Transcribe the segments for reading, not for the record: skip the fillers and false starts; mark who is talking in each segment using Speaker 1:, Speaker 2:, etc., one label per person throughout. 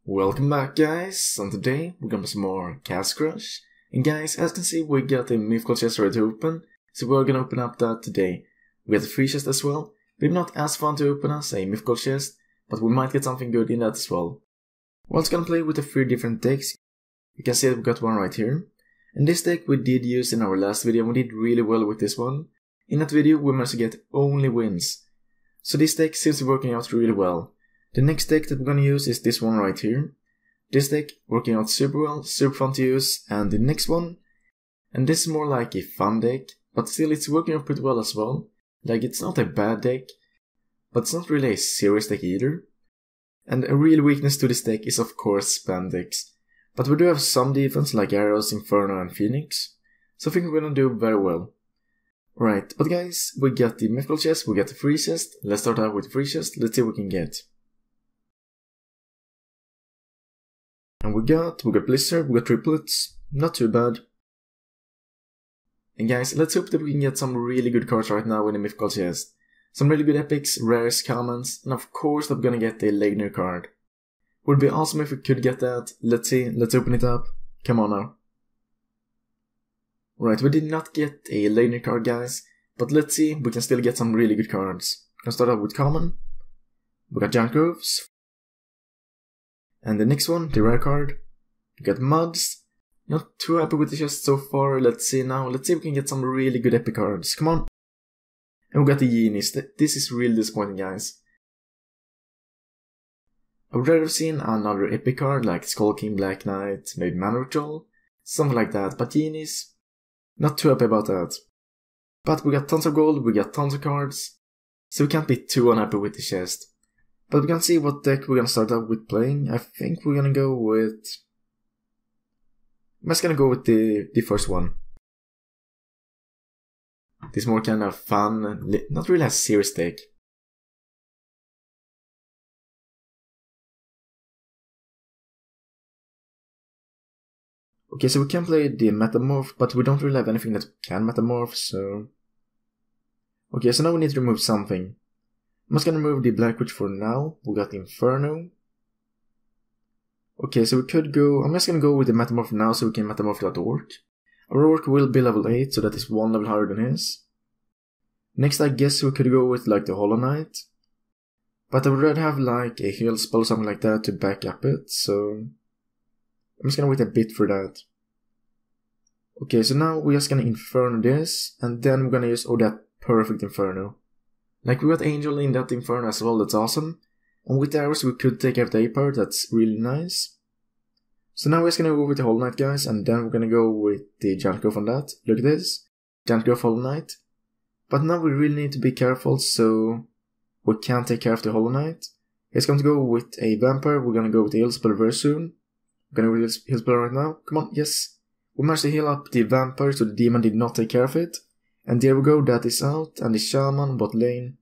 Speaker 1: Welcome back, guys, and today we're gonna play some more cruhs. And guys, as you can see, we got a mythical chest ready to open, so we're gonna open up that today. We got a free chest as well. Maybe not as fun to open as a mythical chest, but we might get something good in that as well. We're also gonna play with the 3 different decks. You can see that we got one right here. And this deck we did use in our last video, and we did really well with this one. In that video we managed to get only wins. So this deck seems to be working out really well. The next deck that we're gonna use is this one right here. This deck working out super well, super fun to use, and the next one. And this is more like a fun deck, but still it's working out pretty well as well. Like, it's not a bad deck, but it's not really a serious deck either. And a real weakness to this deck is of course spam decks. But we do have some defense like arrows, inferno and phoenix, so I think we're gonna do very well. Right, but guys, we got the mythical chest, we got the free chest. Let's start out with the free chest, let's see what we can get. And we got blizzard, we got triplets, not too bad. And guys, let's hope that we can get some really good cards right now in the mythical chest. Some really good epics, rares, commons, and of course I'm gonna get the legendary card. Would be awesome if we could get that. Let's see, let's open it up. Come on now. Right, we did not get a legendary card, guys, but let's see, we can still get some really good cards. We can start out with common. We got cruhs. And the next one, the rare card. We got mods. Not too happy with the chest so far. Let's see now. Let's see if we can get some really good epic cards. Come on. And we got the genies. This is really disappointing, guys. I would rather have seen another epic card like Skull King, Black Knight, maybe Mana Ritual, something like that. But genies, not too happy about that. But we got tons of gold, we got tons of cards, so we can't be too unhappy with the chest. But we can see what deck we're gonna start out with playing. I think we're gonna go with... I'm just gonna go with the first one. This more kind of fun, not really a serious deck. Okay, so we can play the metamorph, but we don't really have anything that can metamorph, so... Okay, so now we need to remove something. I'm just gonna remove the Black Witch for now. We got the Inferno. Okay, so we could go... I'm just gonna go with the Metamorph now so we can Metamorph that Orc. Our Orc will be level 8, so that is 1 level higher than his. Next, I guess we could go with like the Hollow Knight. But I would rather have like a heal spell or something like that to back up it, so... I'm just gonna wait a bit for that. Okay, so now we're just gonna Inferno this, and then we're gonna use... Oh, that perfect Inferno. Like, we got Angel in that Inferno as well, that's awesome. And with the arrows we could take out the A-part, that's really nice. So now we're just gonna go with the Hollow Knight, guys, and then we're gonna go with the Giant Growth on that. Look at this. Giant Growth Hollow Knight. But now we really need to be careful, so we can't take care of the Hollow Knight. He's going to go with a Vampire, we're gonna go with the Heal Spell very soon. We're gonna go with the Heal Spell right now. Come on, yes. We managed to heal up the Vampire, so the Demon did not take care of it. And there we go, that is out, and the Shaman, bot lane.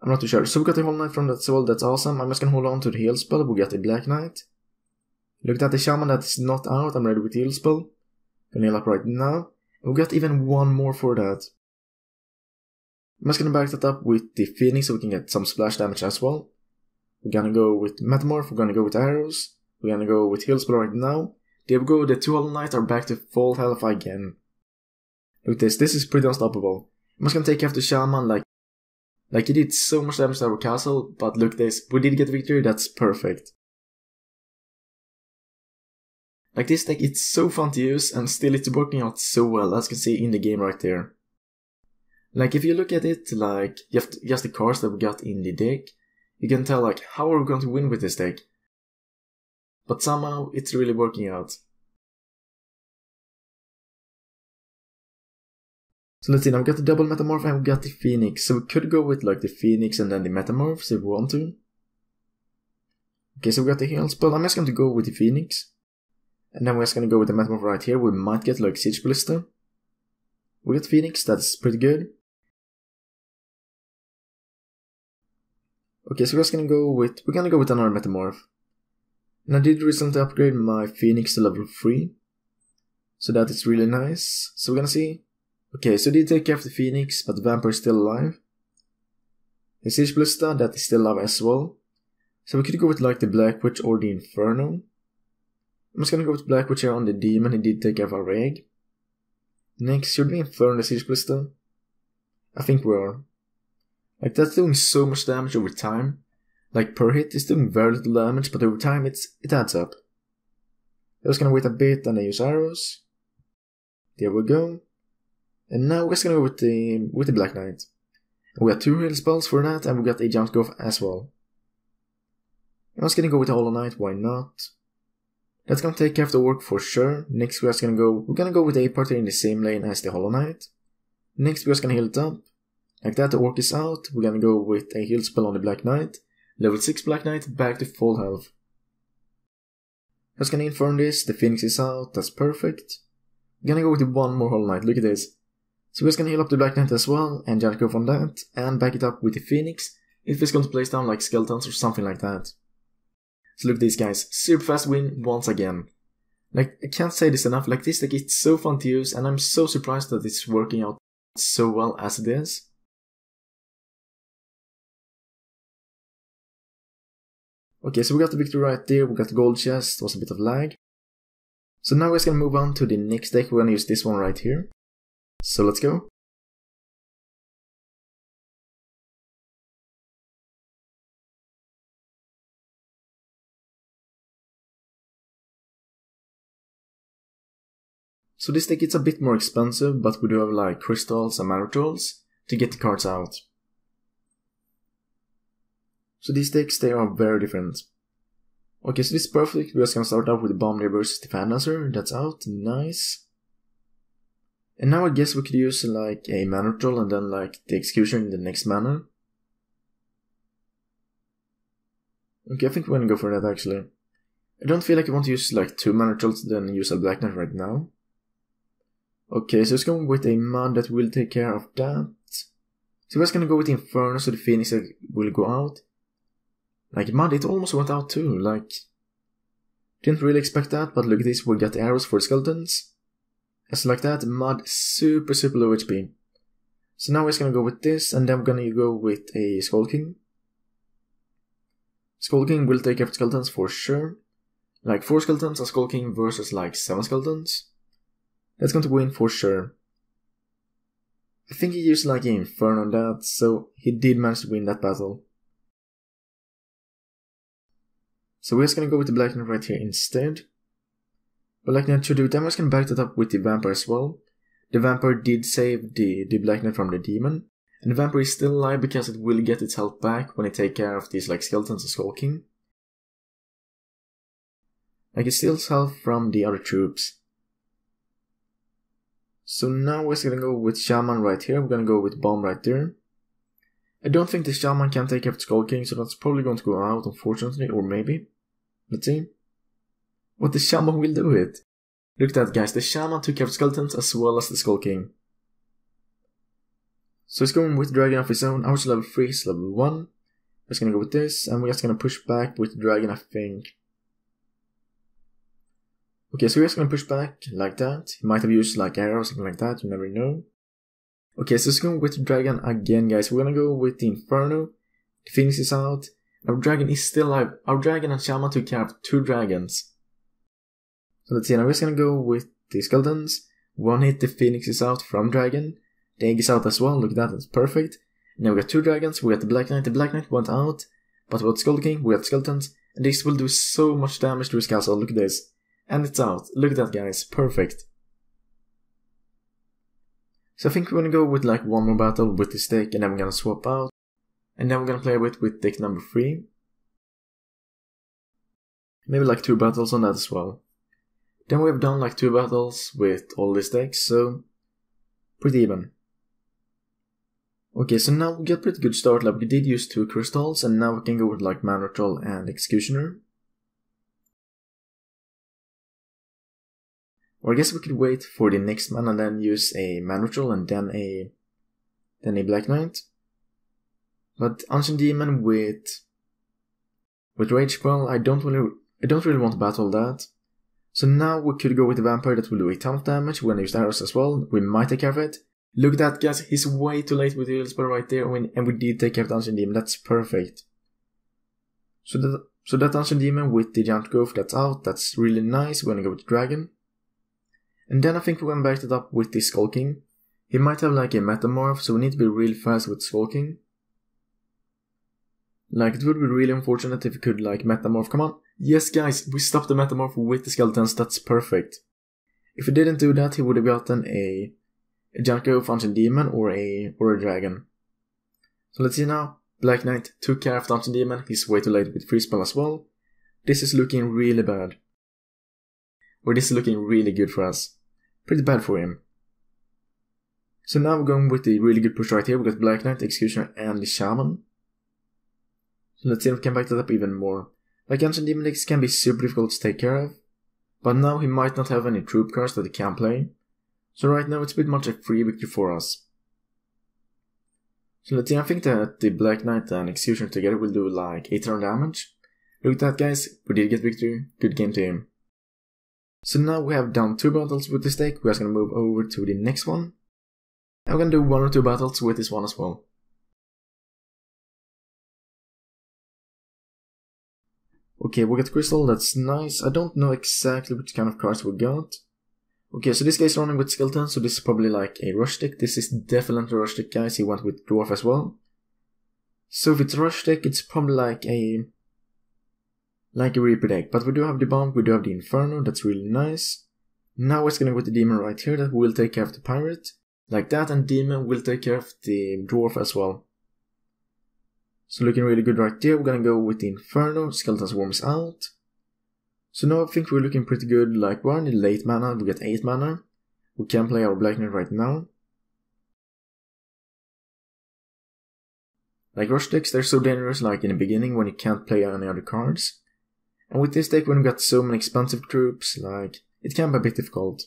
Speaker 1: I'm not too sure. So we got the Hollow Knight from that as well, that's awesome. I'm just gonna hold on to the heal spell, we got the Black Knight. Look at the Shaman that is not out, I'm ready with the heal spell. Gonna heal up right now. And we got even one more for that. I'm just gonna back that up with the Phoenix so we can get some splash damage as well. We're gonna go with Metamorph, we're gonna go with arrows. We're gonna go with heal spell right now. There we go, the 2 Hollow Knights are back to full health again. Look at this is pretty unstoppable. I'm just gonna take care of the Shaman, like he did so much damage to our castle, but look at this, we did get victory, that's perfect. Like, this deck, it's so fun to use, and still it's working out so well, as you can see in the game right there. Like, if you look at it, like, just the cards that we got in the deck, you can tell, like, how are we going to win with this deck? But somehow, it's really working out. So let's see, now we got the double Metamorph and we got the Phoenix. So we could go with like the Phoenix and then the Metamorphs if we want to. Okay, so we got the heal spell. I'm just going to go with the Phoenix. And then we're just going to go with the Metamorph right here. We might get like Siege Ballista. We got Phoenix, that's pretty good. Okay, so we're just going to go with... We're going to go with another Metamorph. And I did recently upgrade my Phoenix to level 3. So that is really nice. So we're going to see... Okay, so they take care of the Phoenix, but the Vampire is still alive. The Siege Ballista, that is still alive as well. So we could go with like the Black Witch or the Inferno. I'm just gonna go with Black Witch here on the Demon. He did take care of our egg. Next, should we Inferno the Siege Ballista? I think we are. Like, that's doing so much damage over time. Like, per hit, it's doing very little damage, but over time it adds up. I'm just gonna wait a bit and then use arrows. There we go. And now we're just gonna go with the Black Knight. And we got 2 heal spells for that, and we got a jump scope as well. I'm just gonna go with the Hollow Knight, why not? That's gonna take care of the orc for sure. Next we're gonna go with a party in the same lane as the Hollow Knight. Next we're just gonna heal it up. Like that, the orc is out. We're gonna go with a heal spell on the Black Knight. Level 6 Black Knight, back to full health. Just gonna Inferno this, the Phoenix is out, that's perfect. We're gonna go with one more Hollow Knight, look at this. So we're just gonna heal up the Black Knight as well, and just go from that, and back it up with the Phoenix, if it's going to place down like skeletons or something like that. So look at these guys, super fast win once again. Like, I can't say this enough, like this deck is so fun to use, and I'm so surprised that it's working out so well as it is. Okay, so we got the victory right there, we got the gold chest, was a bit of lag. So now we're just gonna move on to the next deck, we're gonna use this one right here. So let's go. So this deck is a bit more expensive, but we do have like crystals and mana tools to get the cards out. So these decks, they are very different. Okay, so this is perfect. We're just gonna start off with the Bomb versus the Fan Dancer. That's out, nice. And now I guess we could use like a mana troll and then like the Executioner in the next mana. Okay, I think we're gonna go for that actually. I don't feel like I want to use like 2 mana trolls then use a Black Knight right now. Okay, so let's go with a Mud that will take care of that. So we're just gonna go with Inferno so the Phoenix will go out. Like Mud, it almost went out too, like... Didn't really expect that, but look at this, we got arrows for skeletons. As like that, Mud, super low HP. So now we're just gonna go with this, and then we're gonna go with a Skull King. Skull King will take care of skeletons for sure. Like 4 skeletons, a Skull King versus like 7 skeletons. That's going to win for sure. I think he used like an Inferno on that, so he did manage to win that battle. So we're just gonna go with the Black Knight right here instead. Black Knight should do it, and we're just gonna back that up with the Vampire as well. The Vampire did save the Black Knight from the Demon, and the Vampire is still alive because it will get its health back when it take care of these like skeletons and Skull King. Like it steals health from the other troops. So now we're just gonna go with Shaman right here, we're gonna go with Bomb right there. I don't think the Shaman can take care of the Skull King, so that's probably going to go out unfortunately, or maybe. Let's see. What the Shaman will do it. Look at that guys, the Shaman took care of skeletons as well as the Skull King. So he's going with Dragon of his own, ours level 3 is level 1. We're just gonna go with this, and we're just gonna push back with Dragon I think. Okay, so we're just gonna push back like that. He might have used like arrows, something like that, you never know. Okay, so let's go with Dragon again guys, we're gonna go with the Inferno. The Phoenix is out. Our dragon is still alive. Our dragon and Shaman took care of 2 dragons. So let's see, now we're just gonna go with the skeletons. 1 hit, the Phoenix is out from dragon. The egg is out as well, look at that, that's perfect. Now we got 2 dragons, we got the Black Knight went out. But with Skull King, we got skeletons. And this will do so much damage to his castle, look at this. And it's out, look at that guys, perfect. So I think we're gonna go with like 1 more battle with this deck and then we're gonna swap out. And then we're gonna play with deck number 3. Maybe like 2 battles on that as well. Then we've done like 2 battles with all these decks, so pretty even. Okay, so now we get pretty good start, like we did use 2 crystals, and now we can go with like Mana Troll and Executioner. Or I guess we could wait for the next mana and then use a Mana Troll and then a Black Knight. But Ancient Demon with Rage Spell, I don't really want to battle that. So now we could go with the Vampire that will do a ton of damage. We're gonna use arrows as well. We might take care of it. Look at that guys, he's way too late with the heal spell right there, and we did take care of the Ancient Demon, that's perfect. So that Ancient Demon with the Giant Growth, that's out, that's really nice. We're gonna go with Dragon. And then I think we're gonna back it up with the Skull King. He might have like a Metamorph, so we need to be real fast with Skull King. Like, it would be really unfortunate if we could like Metamorph. Come on. Yes guys, we stopped the Metamorph with the Skeletons, that's perfect. If we didn't do that, he would have gotten a Giant Growth Ancient Demon or a Dragon. So let's see now. Black Knight took care of the Ancient Demon, he's way too late with Freeze Spell as well. This is looking really bad. Or this is looking really good for us. Pretty bad for him. So now we're going with the really good push right here. We got Black Knight, Executioner and the Shaman. So let's see if we can back that up even more. Like Ancient Demon decks can be super difficult to take care of. But now he might not have any troop cards that he can play. So right now it's a bit much a free victory for us. So let's see, I think that the Black Knight and Executioner together will do like 800 damage. Look at that guys, we did get victory, good game to him. So now we have done 2 battles with this deck, we're just gonna move over to the next one. And we're gonna do 1 or 2 battles with this one as well. Okay, we got Crystal, that's nice. I don't know exactly which kind of cards we got. Okay, so this guy's running with Skeleton, so this is probably like a rush deck. This is definitely a rush deck, guys. He went with Dwarf as well. So if it's a rush deck, it's probably like a Reaper deck. But we do have the Bomb, we do have the Inferno, that's really nice. Now we're gonna go with the Demon right here, that will take care of the Pirate. Like that, and Demon will take care of the Dwarf as well. So looking really good right there. We're gonna go with the Inferno, Skeleton Swarms out. So now I think we're looking pretty good, like we're in the late mana, we get 8 mana. We can play our Black Knight right now. Like rush decks, they're so dangerous like in the beginning when you can't play any other cards. And with this deck when we got so many expensive troops, like, it can be a bit difficult.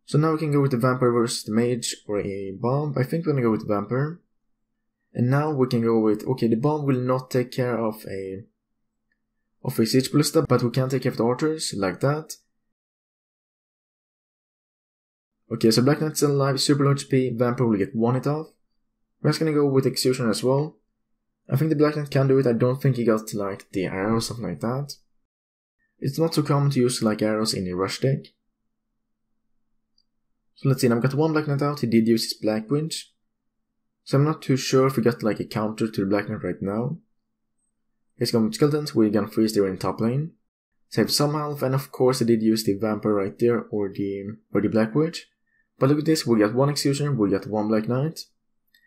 Speaker 1: So now we can go with the Vampire versus the Mage or a Bomb. I think we're gonna go with Vampire. And now we can go with, okay, the Bomb will not take care of a Siege Ballista, but we can take care of the archers, like that. Okay, so Black Knight's still alive, super low HP, Vampire will get 1 hit off. We're just gonna go with Executioner as well. I think the Black Knight can do it, I don't think he got like the arrows, something like that. It's not so common to use like arrows in a rush deck. So let's see, now I've got 1 Black Knight out, he did use his Black Winch. So I'm not too sure if we got like a counter to the Black Knight right now. He's going with Skeletons, we're gonna freeze there in top lane. Save some health, and of course I did use the Vampire right there, or the Black Witch. But look at this, we got 1 Executioner, we got 1 Black Knight.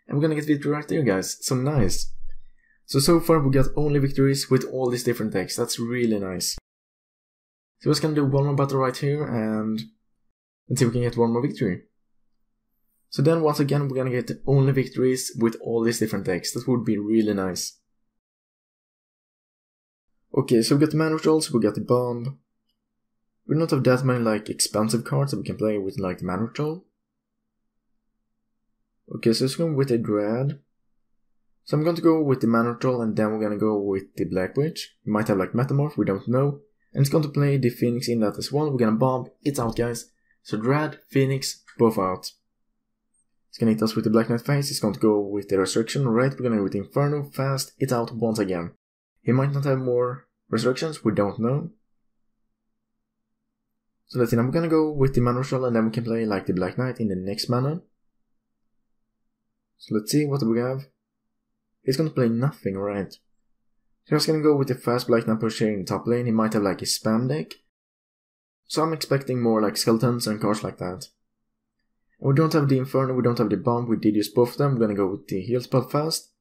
Speaker 1: And we're gonna get victory right there guys, so nice. So far we got only victories with all these different decks, that's really nice. So we're just gonna do 1 more battle right here, and let's see if we can get 1 more victory. So then once again we're gonna get only victories with all these different decks, that would be really nice. Okay, so we got the Mana Rituals, we got the Bomb. We don't have that many like expensive cards that we can play with like the Mana Ritual. Okay, so let's go with a Dread. So I'm going to go with the Mana Ritual and then we're gonna go with the Black Witch. We might have like Metamorph, we don't know. And it's going to play the Phoenix in that as well. We're gonna Bomb, it's out guys. So Dread, Phoenix, both out. It's gonna hit us with the Black Knight face, it's going to go with the Resurrection, right? We're gonna go with the Inferno, fast, it's out once again. He might not have more Resurrections, we don't know. So let's see, now we're gonna go with the Mana Ritual and then we can play like the Black Knight in the next mana. So let's see what we have. He's gonna play nothing, right? So I'm just gonna go with the fast Black Knight push here in top lane, he might have like a spam deck. So I'm expecting more like Skeletons and cards like that. And we don't have the Inferno, we don't have the Bomb, we did use both of them, we're gonna go with the heal spell fast.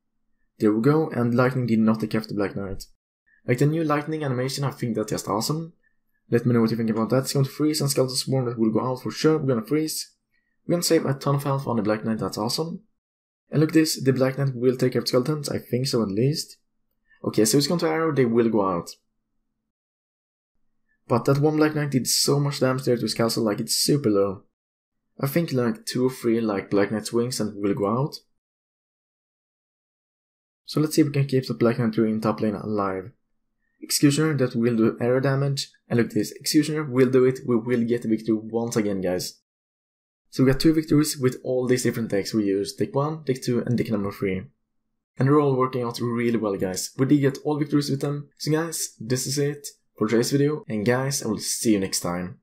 Speaker 1: There we go, and Lightning did not take care of the Black Knight. Like the new Lightning animation, I think that's just awesome. Let me know what you think about that. It's going to freeze and Skeleton Swarm that will go out for sure, we're gonna freeze. We're gonna save a ton of health on the Black Knight, that's awesome. And look at this, the Black Knight will take care of Skeletons, I think so at least. Okay, so it's going to arrow, they will go out. But that 1 Black Knight did so much damage there to his castle, like it's super low. I think like 2 or 3 like Black Knight swings and will go out. So let's see if we can keep the Black Knight in top lane alive. Executioner, that will do arrow damage. And look at this, Executioner will do it, we will get the victory once again guys. So we got 2 victories with all these different decks we used. Deck 1, Deck 2 and Deck number 3. and they're all working out really well, guys. We did get all victories with them. So guys, this is it for today's video, and guys, I will see you next time.